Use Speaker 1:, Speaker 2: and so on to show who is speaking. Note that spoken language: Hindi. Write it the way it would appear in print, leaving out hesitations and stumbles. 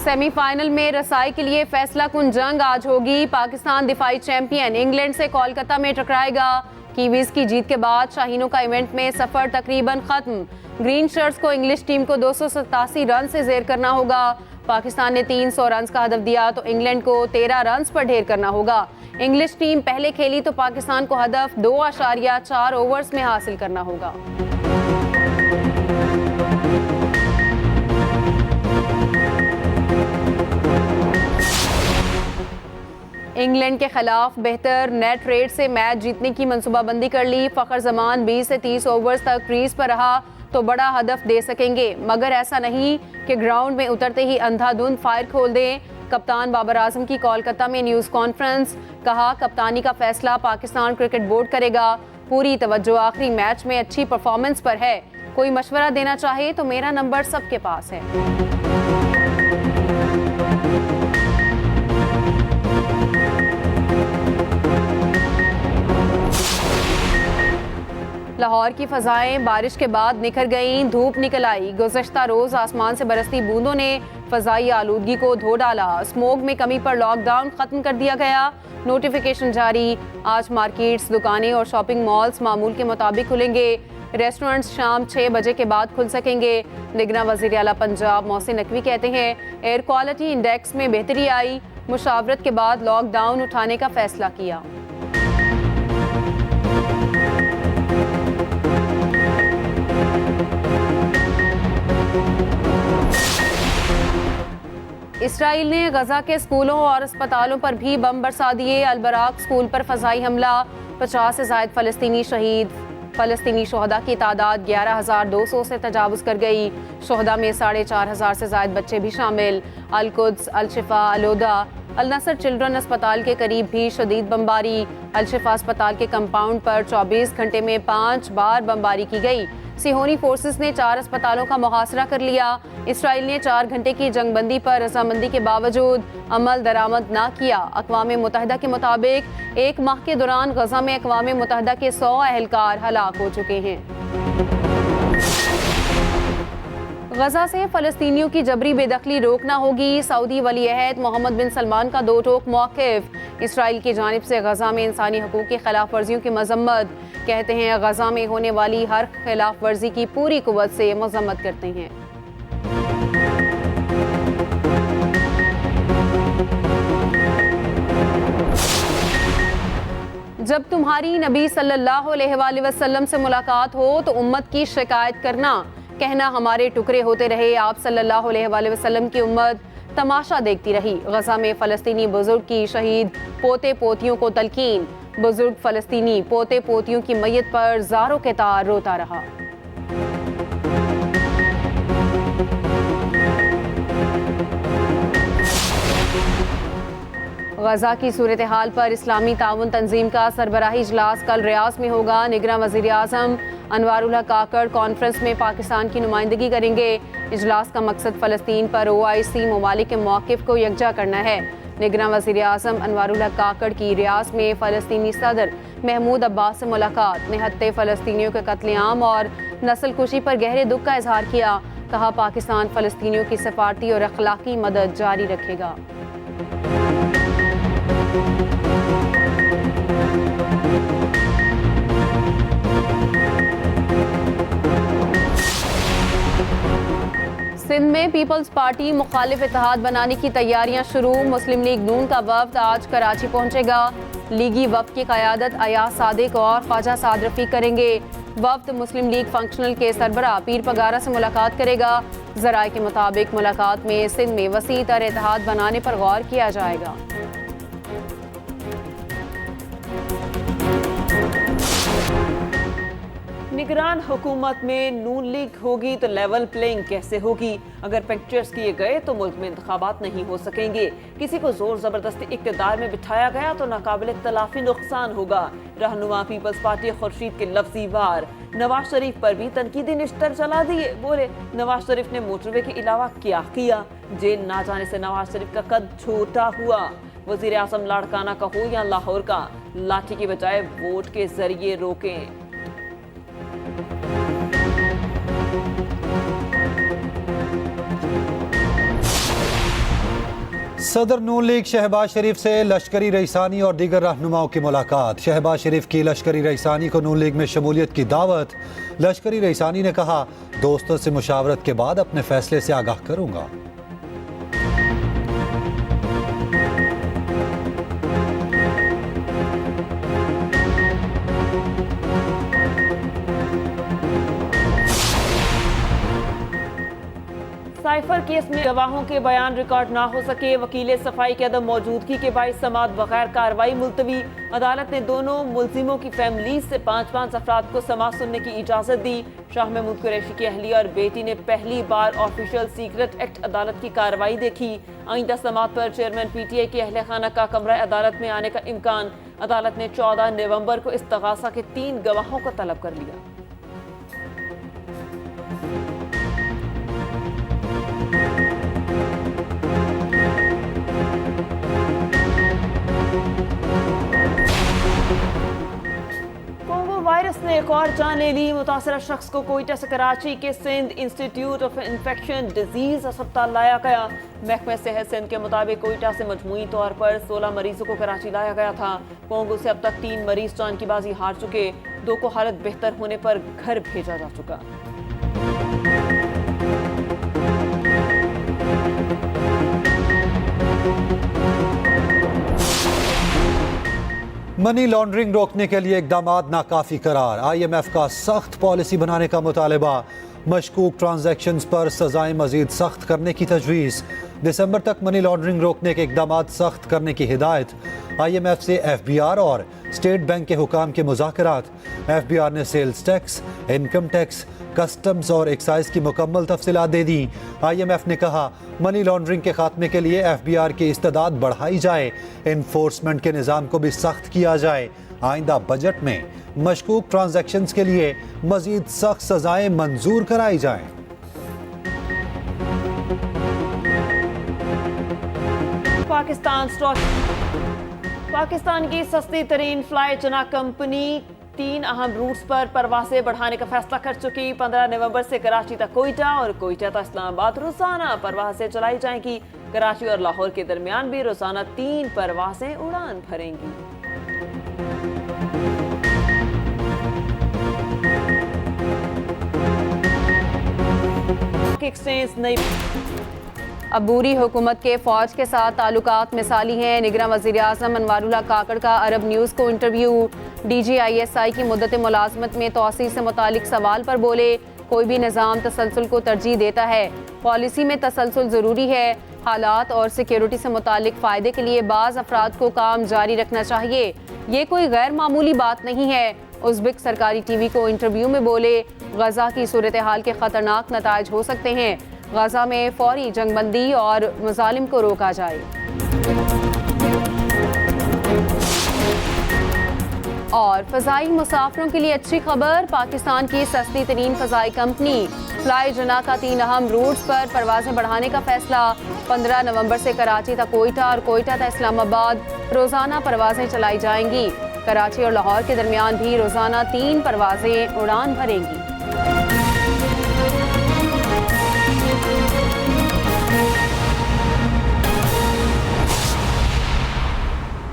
Speaker 1: सेमीफाइनल में रसाई के लिए फैसला कुन जंग आज होगी। पाकिस्तान दिफाई चैंपियन इंग्लैंड से कोलकाता में टकराएगा। कीवीज की जीत के बाद शाहीनों का इवेंट में सफर तकरीबन खत्म। ग्रीन शर्ट्स को इंग्लिश टीम को 287 रन से जेर करना होगा। पाकिस्तान ने 300 रन का हदफ दिया तो इंग्लैंड को 13 रन पर ढेर करना होगा। इंग्लिश टीम पहले खेली तो पाकिस्तान को हदफ 2.4 ओवर्स में हासिल करना होगा। इंग्लैंड के खिलाफ बेहतर नेट रेट से मैच जीतने की मंसूबाबंदी कर ली। फखर जमान 20 से 30 ओवर्स तक क्रीज पर रहा तो बड़ा हदफ दे सकेंगे, मगर ऐसा नहीं कि ग्राउंड में उतरते ही अंधाधुंध फायर खोल दें। कप्तान बाबर आजम की कोलकाता में न्यूज़ कॉन्फ्रेंस, कहा कप्तानी का फैसला पाकिस्तान क्रिकेट बोर्ड करेगा। पूरी तवज्जो आखिरी मैच में अच्छी परफॉर्मेंस पर है। कोई मशवरा देना चाहे तो मेरा नंबर सबके पास है। लाहौर की फजाएं बारिश के बाद निखर गईं, धूप निकल आई। गुज़श्ता रोज आसमान से बरसती बूंदों ने फजाई आलूदगी को धो डाला। स्मोक में कमी पर लॉकडाउन खत्म कर दिया गया, नोटिफिकेशन जारी। आज मार्केट्स, दुकानें और शॉपिंग मॉल्स मामूल के मुताबिक खुलेंगे। रेस्टोरेंट्स शाम 6 बजे के बाद खुल सकेंगे। निगरां वज़ीर आला पंजाब मोहसिन नकवी कहते हैं एयर क्वालिटी इंडेक्स में बेहतरी आई। मुशावरत के बाद लॉकडाउन उठाने का फैसला किया। इसराइल ने गजा के स्कूलों और अस्पतालों पर भी बम बरसा दिए। अलबराक स्कूल पर फजाई हमला, 50 से ज़ायद फ़लस्तीनी शहीद। फ़लस्तीनी शोहदा की तादाद 11,200 से तजावुज़ कर गई। शोहदा में 4,500 से ज़ायद बच्चे भी शामिल। अल-कुद्स, अल-शिफा, अल-ओदा, अल-नसर चिल्ड्रन अस्पताल के करीब भी शदीद बमबारी। अल-शिफा अस्पताल के कंपाउंड पर 24 घंटे में 5 बार बमबारी की गई। सिहोनी फोर्सेस ने 4 अस्पतालों का मुहासरा कर लिया। इसराइल ने 4 घंटे की जंगबंदी पर रजामंदी के बावजूद अमल दरामद ना किया। अक़वाम मुत्तहिदा के मुताबिक 1 माह के दौरान गजा में अक़वाम मुत्तहिदा के 100 अहलकार हलाक हो चुके हैं। गजा से फ़लस्तीनियों की जबरी बेदखली रोकना होगी। सऊदी वली अहद मोहम्मद बिन सलमान का दो टोक मौक़िफ़। इसराइल की जानिब से गजा में इंसानी हकूक़ की खिलाफ वर्जियों की मजम्मत। कहते हैं गजा में होने वाली हर खिलाफ वर्जी की पूरी कुव्वत से मजम्मत करते हैं। जब तुम्हारी नबी सल्लल्लाहु अलैहि वसल्लम से मुलाकात हो तो उम्मत की शिकायत करना, कहना हमारे टुकड़े होते रहे। आप सल्लल्लाहु अलैहि वसल्लम की उम्मत तमाशा देखती रही। गजा में फ़लस्तीनी बुजुर्ग की शहीद पोते पोतियों को तलकीन। बुजुर्ग फ़लस्तीनी पोते पोतियों की मैयत पर ज़ारों के तार रोता रहा। गजा की सूरत हाल पर इस्लामी ताउन तंजीम का सरबराही इजलास कल रियाज में होगा। निगरां वज़ीर आज़म अनवारुल हक काकड़ कॉन्फ्रेंस में पाकिस्तान की नुमाइंदगी करेंगे। इजलास का मकसद फ़लस्तीन पर OIC ममालिक के मौक़िफ़ को यकजा करना है। निगरां वज़ीर आज़म अनवारुल हक काकड़ की रियाज में फ़लस्तीनी सदर महमूद अब्बास से मुलाकात। निहत्ते फ़लस्तीनियों के कत्लेआम और नस्ल कुशी पर गहरे दुख का इजहार किया। कहा पाकिस्तान फ़लस्तीनियों की सफारती और अखलाकी मदद जारी रखेगा। सिंध में पीपल्स पार्टी मुखालिफ इत्तेहाद बनाने की तैयारियां शुरू। मुस्लिम लीग नून का वफ्द आज कराची पहुंचेगा। लीगी वफ्द की क़यादत अयाज सादिक और ख्वाजा साद रफ़ीक करेंगे। वफ्द मुस्लिम लीग फंक्शनल के सरबराह पीर पगारा से मुलाकात करेगा। ज़राए के मुताबिक मुलाकात में सिंध में वसी तर इत्तेहाद बनाने पर गौर किया जाएगा।
Speaker 2: निगरान हुकूमत में नून लीग होगी तो लेवल प्लेइंग कैसे होगी? अगर पिक्चर्स किए गए तो मुल्क में इंतखाबात नहीं हो सकेंगे। किसी को जोर जबरदस्ती इक़्तिदार में बिठाया गया तो नाकाबिल तलाफी नुकसान होगा। रहनुमा पीपल्स पार्टी खुर्शीद के लफ्जी वार। नवाज शरीफ पर भी तनकीदी निश्तर चला दिए। बोले नवाज शरीफ ने मोटरवे के अलावा क्या किया? जेल ना जाने से नवाज शरीफ का कद छोटा हुआ। वजीर आजम लाड़काना का हो या लाहौर का, लाठी के बजाय वोट के जरिए रोकें।
Speaker 3: सदर नून लीग शहबाज शरीफ से लश्करी रईसानी और दीगर रहनुमाओं की मुलाकात। शहबाज शरीफ की लश्करी रईसानी को नून लीग में शमूलियत की दावत। लश्करी रईसानी ने कहा, दोस्तों से मुशावरत के बाद अपने फैसले से आगाह करूंगा।
Speaker 2: साइफर केस में गवाहों के बयान रिकॉर्ड ना हो सके, वकील सफाई के अदम मौजूदगी के बाइस समाअत बगैर कार्रवाई मुलतवी। अदालत ने दोनों मुलजिमों की फैमिली से 5-5 अफराद को समाअत सुनने की इजाज़त दी। शाह महमूद कुरैशी की अहलिया और बेटी ने पहली बार ऑफिशियल सीक्रेट एक्ट अदालत की कार्रवाई देखी। आइंदा समाअत पर चेयरमैन PTI की अहले खाना का कमरा अदालत में आने का इम्कान। अदालत ने 14 नवंबर को इस्तगासा के 3 गवाहों को तलब कर लिया। वायरस ने एक और जान ले ली। मुतासरा शख्स को कोयटा से कराची के Sindh institute of infection disease अस्पताल लाया गया। महकमा सेहत सिंध के मुताबिक कोयटा से मजमूई तौर पर 16 मरीजों को कराची लाया गया था। कोंगो से अब तक 3 मरीज जान की बाजी हार चुके, 2 को हालत बेहतर होने पर घर भेजा जा चुका।
Speaker 3: मनी लॉन्ड्रिंग रोकने के लिए इकदामात नाकाफी करार। IMF का सख्त पॉलिसी बनाने का मुतालबा। मशकूक ट्रांजैक्शंस पर सजाएं मजीद सख्त करने की तजवीज़। दिसंबर तक मनी लॉन्ड्रिंग रोकने के इकदामात सख्त करने की हिदायत। IMF से FBR और स्टेट बैंक के हुकाम के मुज़ाकरात। FBR ने sales tax, income tax, customs और एक्साइज की मुकम्मल तफसीलात दे दी। IMF ने कहा, मनी लॉन्ड्रिंग के खात्मे के लिए FBR की इस्तेदाद बढ़ाई जाए, इन्फोर्समेंट के निज़ाम को भी सख्त किया जाए। आइंदा बजट में मशकूक ट्रांजैक्शंस के लिए मजीद सख्त सजाएं मंजूर कराई जाएं।
Speaker 2: पाकिस्तान की सस्ती तरीन फ्लाई जना कंपनी 3 अहम रूट्स पर परवासें बढ़ाने का फैसला कर चुकी। 15 नवंबर से कराची तक कोयटा और कोयटा तक इस्लामाबाद रोजाना परवासें चलाई जाएंगी। कराची और लाहौर के दरमियान भी रोजाना 3 परवासें उड़ान भरेंगी। एक्सचेंज नई
Speaker 1: अबूरी हुकूमत के फौज के साथ ताल्लुकात मिसाली हैं। निगरान वज़ीर आज़म अनवारुल्लाह काकड़ का अरब न्यूज़ को इंटरव्यू। DGISI की मुद्दत मुलाजमत में तोसी से मुतालिक सवाल पर बोले, कोई भी निज़ाम तसलसल को तरजीह देता है, पॉलिसी में तसलसल ज़रूरी है। हालात और सिक्योरिटी से मुतालिक फ़ायदे के लिए बाज़ अफराद को काम जारी रखना चाहिए, ये कोई गैर मामूली बात नहीं है। उज़्बेक सरकारी TV को इंटरव्यू में बोले, गजा की सूरत हाल के ख़तरनाक नताइज हो सकते हैं, गजा में फौरी जंगबंदी और मुजालिम को रोका जाए। और फ़ज़ाई मुसाफिरों के लिए अच्छी खबर, पाकिस्तान की सस्ती तरीन फ़ज़ाई कंपनी फ्लाई जना का 3 अहम रूट्स पर परवाजें बढ़ाने का फैसला। 15 नवंबर से कराची तक कोयटा और कोयटा तक इस्लामाबाद रोज़ाना परवाजें चलाई जाएंगी। कराची और लाहौर के दरमियान भी रोज़ाना 3 परवाजें उड़ान भरेंगी।